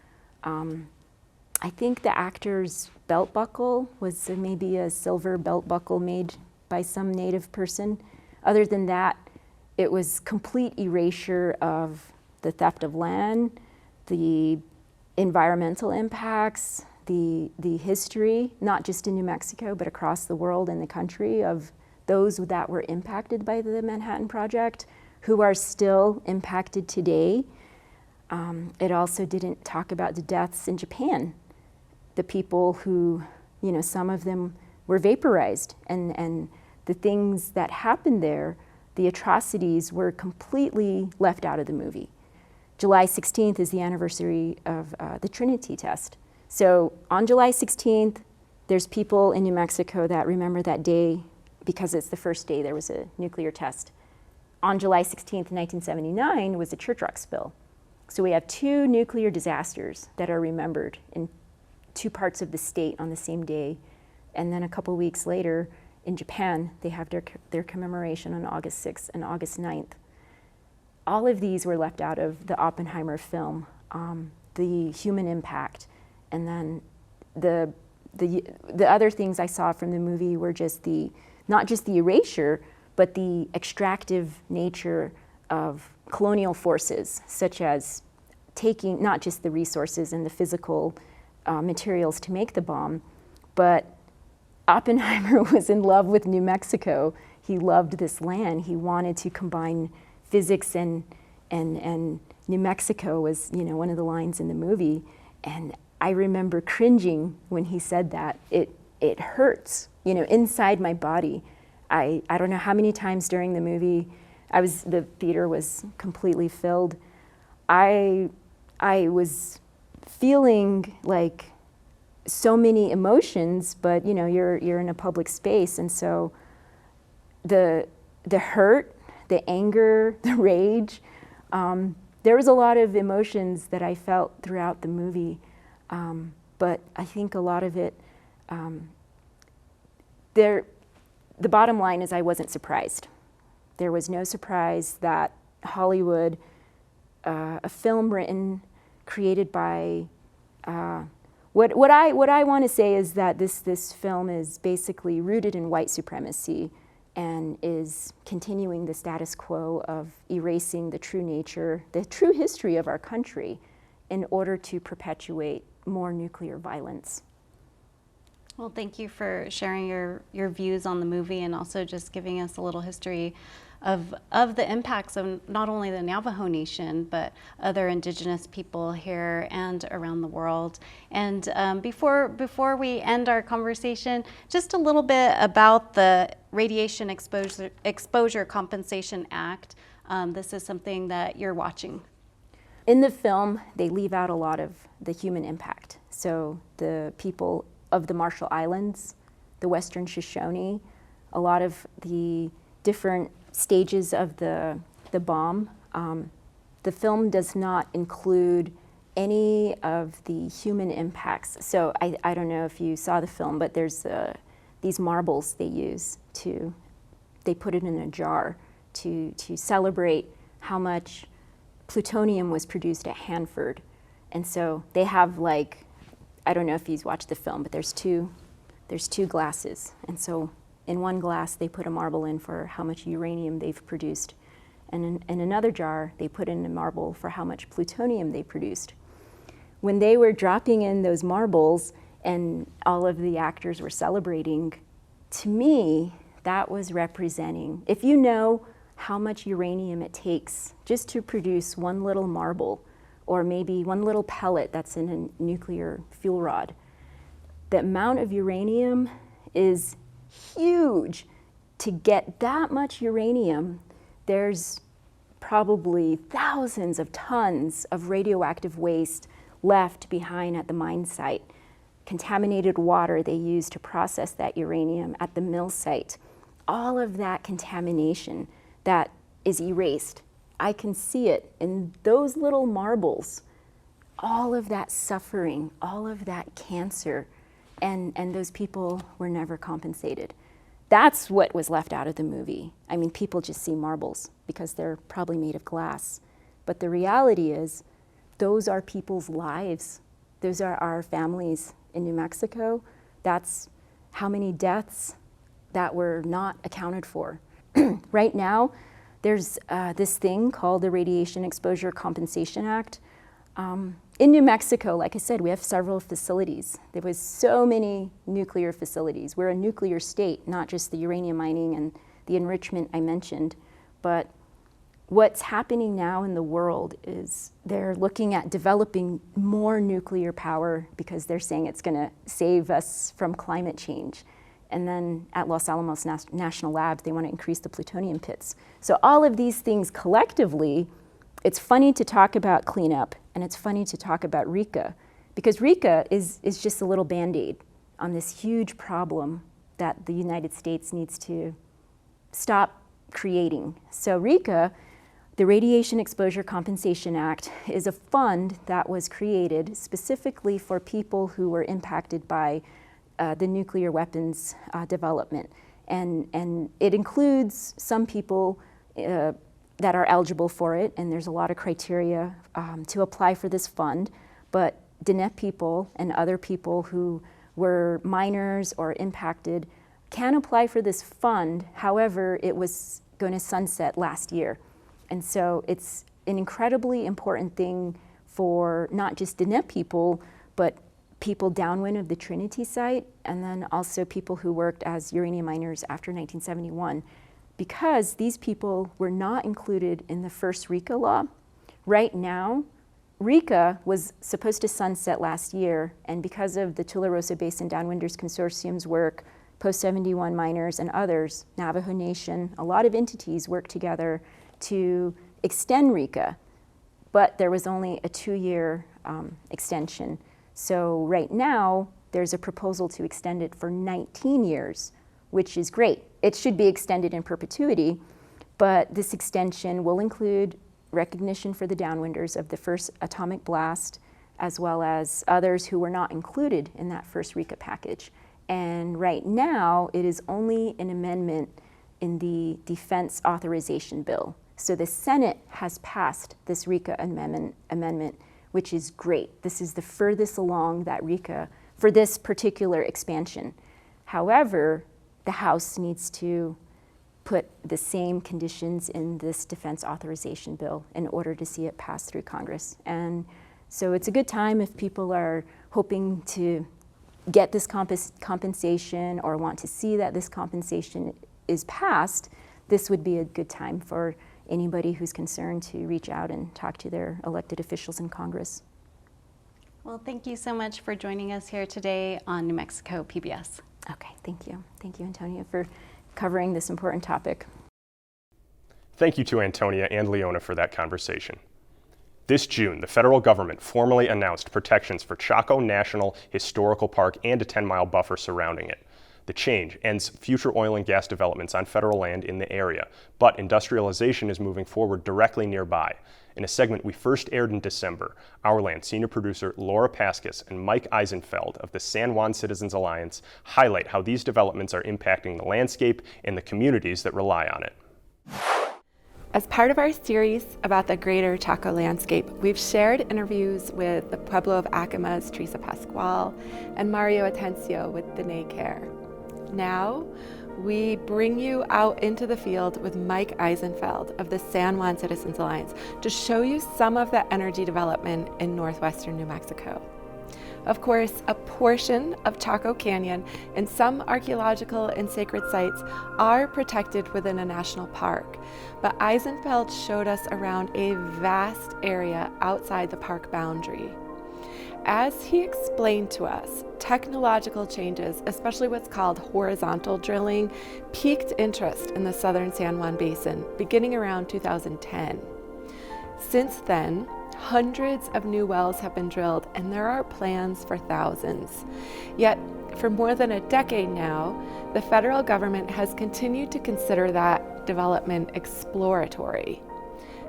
I think the actor's belt buckle was maybe a silver belt buckle made by some native person. Other than that, it was complete erasure of the theft of land, the environmental impacts, the history, not just in New Mexico, but across the world and the country, of those that were impacted by the Manhattan Project, who are still impacted today. It also didn't talk about the deaths in Japan, the people who, some of them were vaporized, and the things that happened there, the atrocities, were completely left out of the movie. July 16th is the anniversary of the Trinity test. So on July 16th, there's people in New Mexico that remember that day because it's the first day there was a nuclear test. On July 16th, 1979 was the Church Rock spill. So we have two nuclear disasters that are remembered in two parts of the state on the same day. And then a couple weeks later, in Japan, they have their commemoration on August 6th and August 9th. All of these were left out of the Oppenheimer film, the human impact. And then the other things I saw from the movie were just not just the erasure, but the extractive nature of colonial forces, such as taking not just the resources and the physical materials to make the bomb, but Oppenheimer was in love with New Mexico. He loved this land. He wanted to combine physics and New Mexico was, one of the lines in the movie. And I remember cringing when he said that. It hurts, inside my body. I don't know how many times during the movie the theater was completely filled. I was feeling like so many emotions, but you're in a public space, and so the hurt, the anger, the rage, there was a lot of emotions that I felt throughout the movie, but I think a lot of it, the bottom line is I wasn't surprised. There was no surprise that Hollywood, a film created by, what I want to say is that this film is basically rooted in white supremacy and is continuing the status quo of erasing the true nature, the true history of our country in order to perpetuate more nuclear violence. Well, thank you for sharing your views on the movie and also just giving us a little history of the impacts of not only the Navajo Nation, but other indigenous people here and around the world. And before we end our conversation, just a little bit about the Radiation Exposure Compensation Act. This is something that you're watching. In the film, they leave out a lot of the human impact. So the people of the Marshall Islands, the Western Shoshone, a lot of the different stages of the bomb. The film does not include any of the human impacts. So I don't know if you saw the film, but there's these marbles they use they put it in a jar to celebrate how much plutonium was produced at Hanford. And so they have I don't know if you've watched the film, but there's two glasses. And so in one glass, they put a marble in for how much uranium they've produced. And in another jar, they put in a marble for how much plutonium they produced. When they were dropping in those marbles and all of the actors were celebrating, to me, that was representing, if you know how much uranium it takes just to produce one little marble, or maybe one little pellet that's in a nuclear fuel rod, the amount of uranium is huge. To get that much uranium, there's probably thousands of tons of radioactive waste left behind at the mine site. Contaminated water they use to process that uranium at the mill site. All of that contamination that is erased. I can see it in those little marbles, all of that suffering, all of that cancer, and those people were never compensated. That's what was left out of the movie. I mean, people just see marbles because they're probably made of glass. But the reality is, those are people's lives. Those are our families in New Mexico. That's how many deaths that were not accounted for. Right now, there's this thing called the Radiation Exposure Compensation Act. In New Mexico, like I said, we have several facilities. There was so many nuclear facilities. We're a nuclear state, not just the uranium mining and the enrichment I mentioned. But what's happening now in the world is they're looking at developing more nuclear power because they're saying it's going to save us from climate change. And then at Los Alamos National Labs, they want to increase the plutonium pits. So all of these things collectively, it's funny to talk about cleanup, and it's funny to talk about RECA, because RECA is just a little Band-Aid on this huge problem that the United States needs to stop creating. So RECA, the Radiation Exposure Compensation Act, is a fund that was created specifically for people who were impacted by the nuclear weapons development. And it includes some people that are eligible for it, and there's a lot of criteria to apply for this fund, but Diné people and other people who were minors or impacted can apply for this fund. However, it was going to sunset last year. And so it's an incredibly important thing for not just Diné people, but people downwind of the Trinity site, and then also people who worked as uranium miners after 1971. Because these people were not included in the first RECA law. Right now, RECA was supposed to sunset last year, and because of the Tularosa Basin Downwinders Consortium's work, Post-71 miners and others, Navajo Nation, a lot of entities worked together to extend RECA, but there was only a 2-year extension. So right now, there's a proposal to extend it for 19 years, which is great. It should be extended in perpetuity, but this extension will include recognition for the downwinders of the first atomic blast, as well as others who were not included in that first RECA package. And right now, it is only an amendment in the Defense Authorization Bill. So the Senate has passed this RECA amendment, which is great. This is the furthest along that RECA for this particular expansion. However, the House needs to put the same conditions in this Defense Authorization Bill in order to see it pass through Congress. And so it's a good time if people are hoping to get this compensation or want to see that this compensation is passed. This would be a good time for anybody who's concerned to reach out and talk to their elected officials in Congress. Well, thank you so much for joining us here today on New Mexico PBS. Okay, thank you. Thank you, Antonia, for covering this important topic. Thank you to Antonia and Leona for that conversation. This June, the federal government formally announced protections for Chaco National Historical Park and a 10-mile buffer surrounding it. The change ends future oil and gas developments on federal land in the area, but industrialization is moving forward directly nearby. In a segment we first aired in December, Our Land senior producer Laura Paskus and Mike Eisenfeld of the San Juan Citizens Alliance highlight how these developments are impacting the landscape and the communities that rely on it. As part of our series about the greater Chaco landscape, we've shared interviews with the Pueblo of Acamas, Teresa Pascual, and Mario Atencio with Diné Care. Now, we bring you out into the field with Mike Eisenfeld of the San Juan Citizens Alliance to show you some of the energy development in northwestern New Mexico. Of course, a portion of Chaco Canyon and some archaeological and sacred sites are protected within a national park, but Eisenfeld showed us around a vast area outside the park boundary. As he explained to us, technological changes, especially what's called horizontal drilling, piqued interest in the southern San Juan Basin beginning around 2010. Since then, hundreds of new wells have been drilled, and there are plans for thousands. Yet, for more than a decade now, the federal government has continued to consider that development exploratory.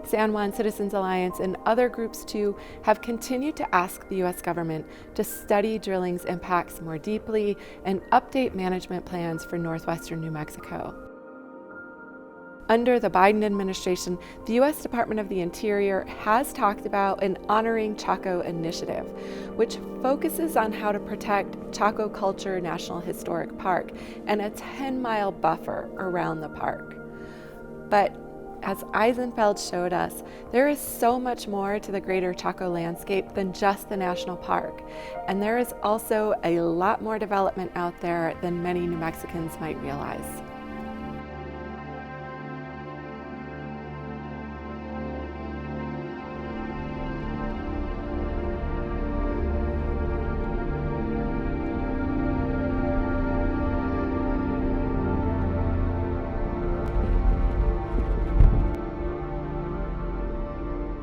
San Juan Citizens Alliance and other groups too have continued to ask the U.S. government to study drilling's impacts more deeply and update management plans for northwestern New Mexico. Under the Biden administration, the U.S. Department of the Interior has talked about an Honoring Chaco initiative, which focuses on how to protect Chaco Culture National Historic Park and a 10-mile buffer around the park. But as Eisenfeld showed us, there is so much more to the greater Chaco landscape than just the national park. And there is also a lot more development out there than many New Mexicans might realize.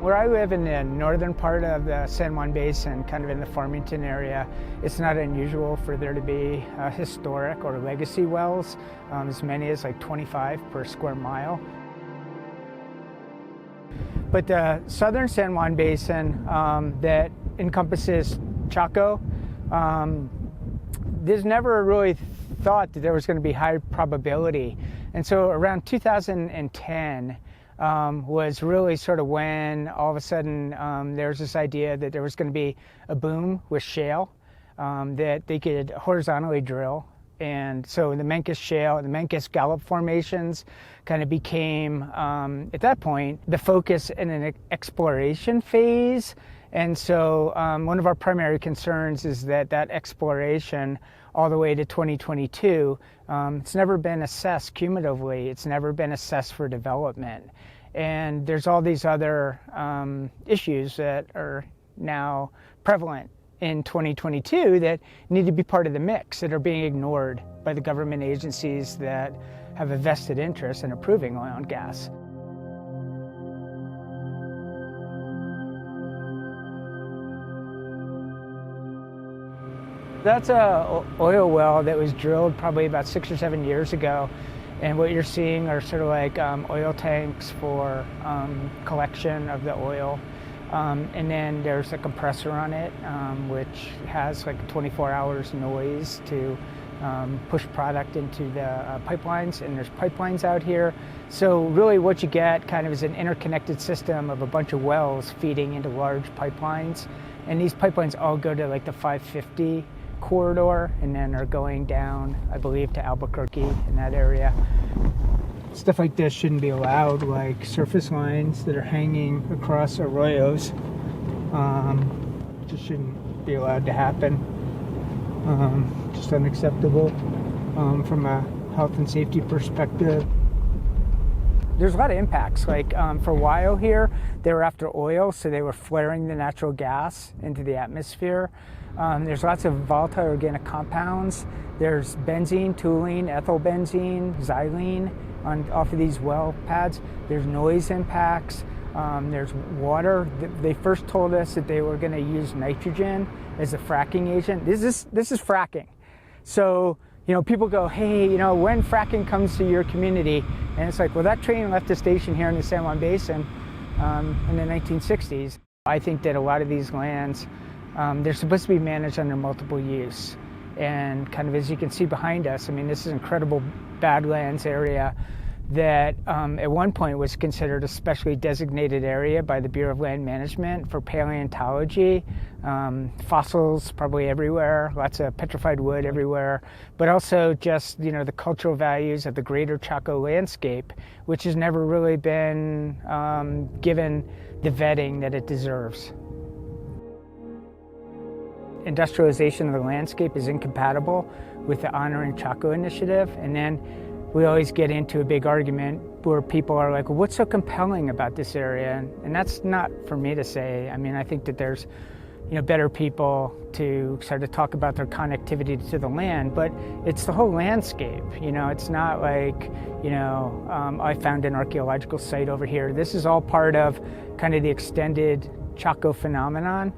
Where I live in the northern part of the San Juan Basin, kind of in the Farmington area, it's not unusual for there to be historic or legacy wells, as many as like 25 per square mile. But the southern San Juan Basin that encompasses Chaco, there's never really thought that there was going to be high probability. And so around 2010, was really sort of when all of a sudden there's this idea that there was going to be a boom with shale, that they could horizontally drill. And so the Mencos Shale, the Mencos Gallop formations kind of became, at that point, the focus in an exploration phase. And so one of our primary concerns is that exploration all the way to 2022, it's never been assessed cumulatively. It's never been assessed for development. And there's all these other issues that are now prevalent in 2022 that need to be part of the mix, that are being ignored by the government agencies that have a vested interest in approving oil and gas. That's a oil well that was drilled probably about 6 or 7 years ago. And what you're seeing are sort of like oil tanks for collection of the oil. And then there's a compressor on it, which has like 24 hours noise to push product into the pipelines. And there's pipelines out here. So really what you get kind of is an interconnected system of a bunch of wells feeding into large pipelines. And these pipelines all go to like the 550 corridor and then are going down, I believe, to Albuquerque in that area. Stuff like this shouldn't be allowed, like surface lines that are hanging across arroyos. Just shouldn't be allowed to happen. Just unacceptable from a health and safety perspective. There's a lot of impacts. Like for a while here, they were after oil, so they were flaring the natural gas into the atmosphere. There's lots of volatile organic compounds. There's benzene, toluene, ethylbenzene, xylene off of these well pads. There's noise impacts. There's water. They first told us that they were going to use nitrogen as a fracking agent. This is fracking. So, you know, people go, hey, you know, when fracking comes to your community, and it's like, well, that train left the station here in the San Juan Basin in the 1960s. I think that a lot of these lands, they're supposed to be managed under multiple use. And kind of as you can see behind us, I mean, this is an incredible Badlands area that at one point was considered a specially designated area by the Bureau of Land Management for paleontology. Fossils probably everywhere, lots of petrified wood everywhere, but also just, you know, the cultural values of the greater Chaco landscape, which has never really been given the vetting that it deserves. Industrialization of the landscape is incompatible with the Honoring Chaco initiative, and then we always get into a big argument where people are like, well, what's so compelling about this area? And that's not for me to say. I mean, I think that there's, you know, better people to sort of talk about their connectivity to the land, but it's the whole landscape. You know, it's not like, you know, I found an archaeological site over here. This is all part of kind of the extended Chaco phenomenon.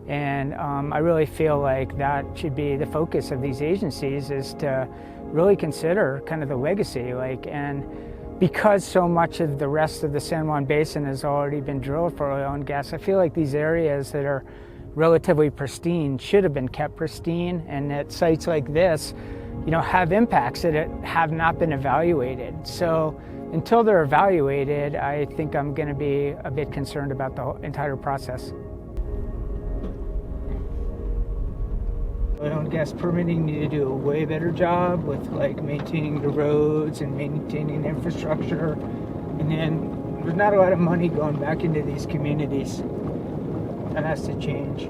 And I really feel like that should be the focus of these agencies, is to really consider kind of the legacy, like, and because so much of the rest of the San Juan Basin has already been drilled for oil and gas, I feel like these areas that are relatively pristine should have been kept pristine, and at sites like this, have impacts that have not been evaluated. So until they're evaluated, I think I'm going to be a bit concerned about the entire process. Oil and gas permitting need to do a way better job with maintaining the roads and maintaining the infrastructure. And then there's not a lot of money going back into these communities. That has to change.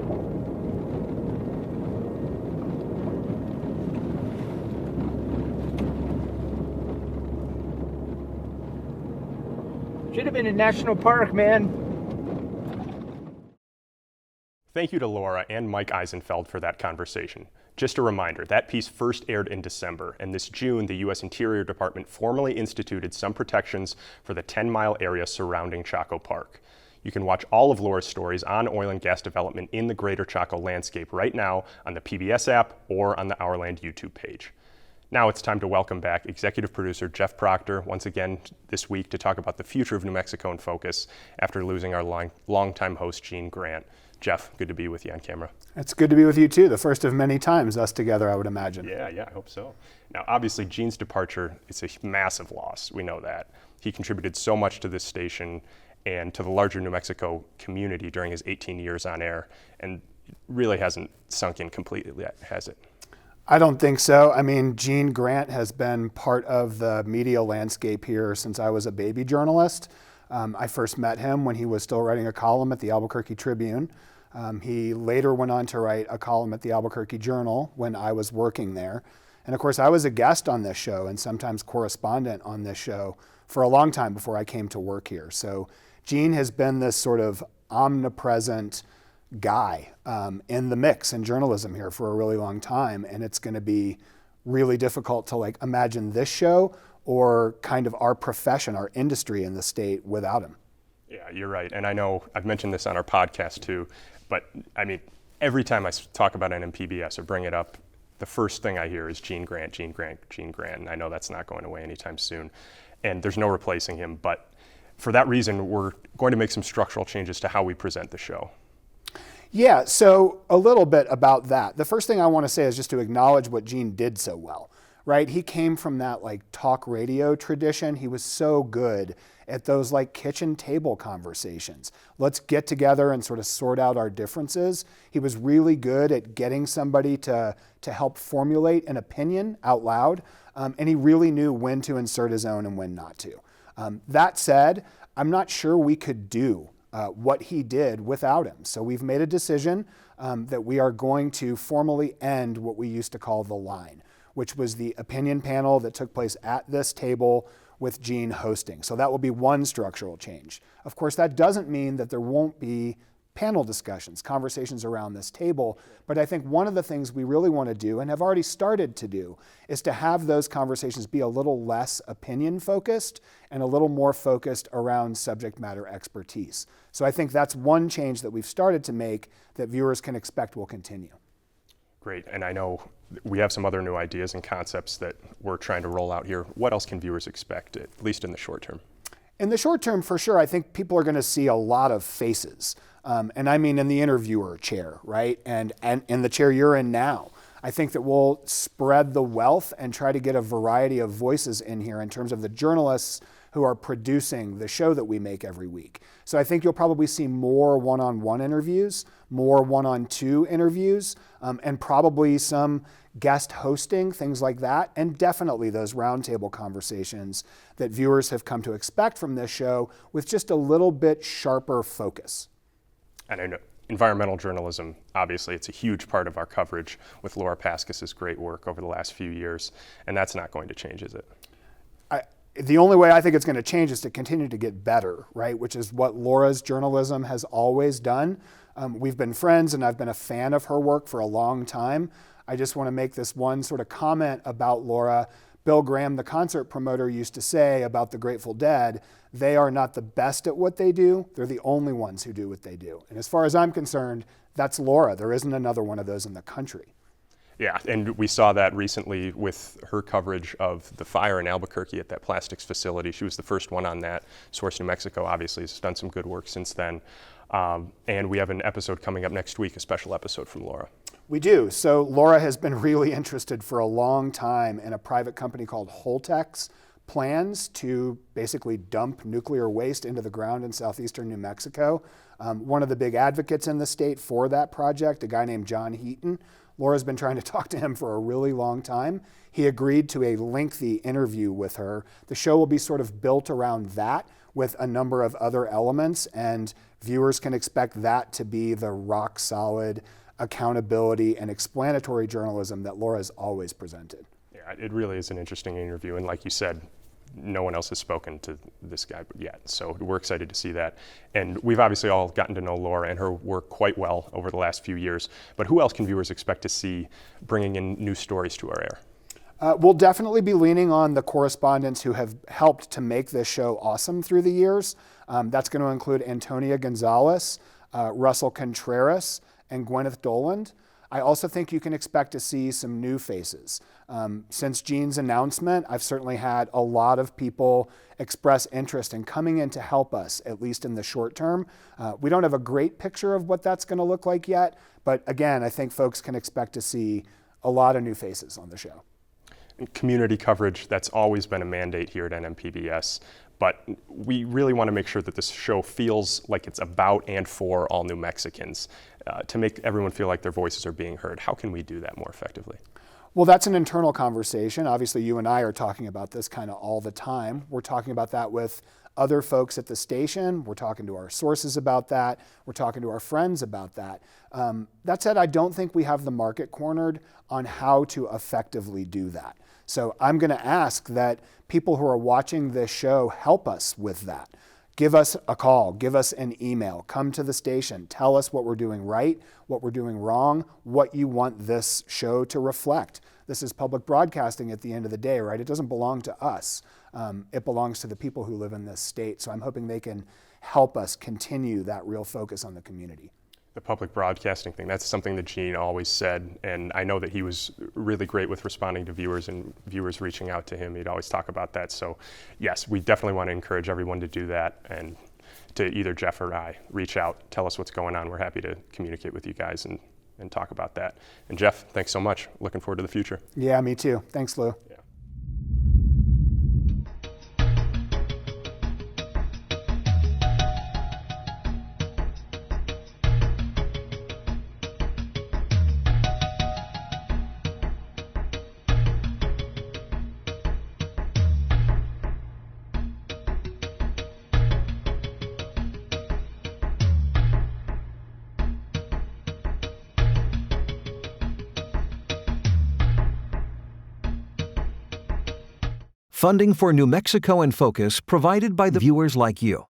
Should have been a national park, man. Thank you to Laura and Mike Eisenfeld for that conversation. Just a reminder, that piece first aired in December, and this June, the U.S. Interior Department formally instituted some protections for the 10-mile area surrounding Chaco Park. You can watch all of Laura's stories on oil and gas development in the greater Chaco landscape right now on the PBS app or on the Our Land YouTube page. Now it's time to welcome back executive producer Jeff Proctor once again this week to talk about the future of New Mexico in Focus after losing our longtime host, Gene Grant. Jeff, good to be with you on camera. It's good to be with you too, the first of many times us together, I would imagine. Yeah, I hope so. Now, obviously, Gene's departure is a massive loss. We know that. He contributed so much to this station and to the larger New Mexico community during his 18 years on air, and really hasn't sunk in completely yet, has it? I don't think so. I mean, Gene Grant has been part of the media landscape here since I was a baby journalist. I first met him when he was still writing a column at the Albuquerque Tribune. He later went on to write a column at the Albuquerque Journal when I was working there. And of course, I was a guest on this show and sometimes correspondent on this show for a long time before I came to work here. So Gene has been this sort of omnipresent guy in the mix in journalism here for a really long time. And it's going to be really difficult to imagine this show or kind of our profession, our industry in the state without him. Yeah, you're right. And I know I've mentioned this on our podcast too, but I mean, every time I talk about NMPBS or bring it up, the first thing I hear is Gene Grant, Gene Grant, Gene Grant. And I know that's not going away anytime soon. And there's no replacing him. But for that reason, we're going to make some structural changes to how we present the show. Yeah, so a little bit about that. The first thing I want to say is just to acknowledge what Gene did so well, right? He came from that talk radio tradition. He was so good at those kitchen table conversations. Let's get together and sort of sort out our differences. He was really good at getting somebody to help formulate an opinion out loud. And he really knew when to insert his own and when not to. That said, I'm not sure we could do what he did without him. So we've made a decision that we are going to formally end what we used to call the line, which was the opinion panel that took place at this table with Gene hosting. So that will be one structural change. Of course, that doesn't mean that there won't be panel discussions, conversations around this table, but I think one of the things we really want to do, and have already started to do, is to have those conversations be a little less opinion focused and a little more focused around subject matter expertise. So I think that's one change that we've started to make that viewers can expect will continue. Great, and I know we have some other new ideas and concepts that we're trying to roll out here. What else can viewers expect, at least in the short term? In the short term, for sure, I think people are going to see a lot of faces. And I mean in the interviewer chair, right? And in the chair you're in now. I think that we'll spread the wealth and try to get a variety of voices in here in terms of the journalists who are producing the show that we make every week. So I think you'll probably see more one-on-one interviews, more one-on-two interviews, and probably some guest hosting, things like that, and definitely those roundtable conversations that viewers have come to expect from this show with just a little bit sharper focus. And I know environmental journalism, obviously, it's a huge part of our coverage with Laura Paskus's great work over the last few years, and that's not going to change, is it? The only way I think it's going to change is to continue to get better, right? Which is what Laura's journalism has always done. We've been friends and I've been a fan of her work for a long time. I just want to make this one sort of comment about Laura. Bill Graham, the concert promoter, used to say about the Grateful Dead, they are not the best at what they do, they're the only ones who do what they do. And as far as I'm concerned, that's Laura. There isn't another one of those in the country. Yeah, and we saw that recently with her coverage of the fire in Albuquerque at that plastics facility. She was the first one on that. Source New Mexico obviously has done some good work since then. And we have an episode coming up next week, a special episode from Laura. We do. So Laura has been really interested for a long time in a private company called Holtec's plans to basically dump nuclear waste into the ground in southeastern New Mexico. One of the big advocates in the state for that project, a guy named John Heaton, Laura's been trying to talk to him for a really long time. He agreed to a lengthy interview with her. The show will be sort of built around that with a number of other elements, and viewers can expect that to be the rock solid accountability and explanatory journalism that Laura's always presented. Yeah, it really is an interesting interview, and like you said, no one else has spoken to this guy yet, so we're excited to see that. And we've obviously all gotten to know Laura and her work quite well over the last few years, but who else can viewers expect to see bringing in new stories to our air? We'll definitely be leaning on the correspondents who have helped to make this show awesome through the years. That's going to include Antonia Gonzalez, Russell Contreras, and Gwyneth Doland. I also think you can expect to see some new faces. Since Jean's announcement, I've certainly had a lot of people express interest in coming in to help us, at least in the short term. We don't have a great picture of what that's going to look like yet, but again, I think folks can expect to see a lot of new faces on the show. Community coverage, that's always been a mandate here at NMPBS, but we really want to make sure that this show feels like it's about and for all New Mexicans, to make everyone feel like their voices are being heard. How can we do that more effectively? Well, that's an internal conversation. Obviously, you and I are talking about this kind of all the time. We're talking about that with other folks at the station. We're talking to our sources about that. We're talking to our friends about that. That said, I don't think we have the market cornered on how to effectively do that. So I'm going to ask that people who are watching this show help us with that. Give us a call, give us an email, come to the station, tell us what we're doing right, what we're doing wrong, what you want this show to reflect. This is public broadcasting at the end of the day, right? It doesn't belong to us. It belongs to the people who live in this state. So I'm hoping they can help us continue that real focus on the community. The public broadcasting thing, that's something that Gene always said, and I know that he was really great with responding to viewers and viewers reaching out to him. He'd always talk about that. So yes, we definitely want to encourage everyone to do that, and to either Jeff or I reach out, tell us what's going on. We're happy to communicate with you guys and talk about that. And Jeff, thanks so much. Looking forward to the future. Yeah, me too. Thanks, Lou. Yeah. Funding for New Mexico in Focus provided by the viewers like you.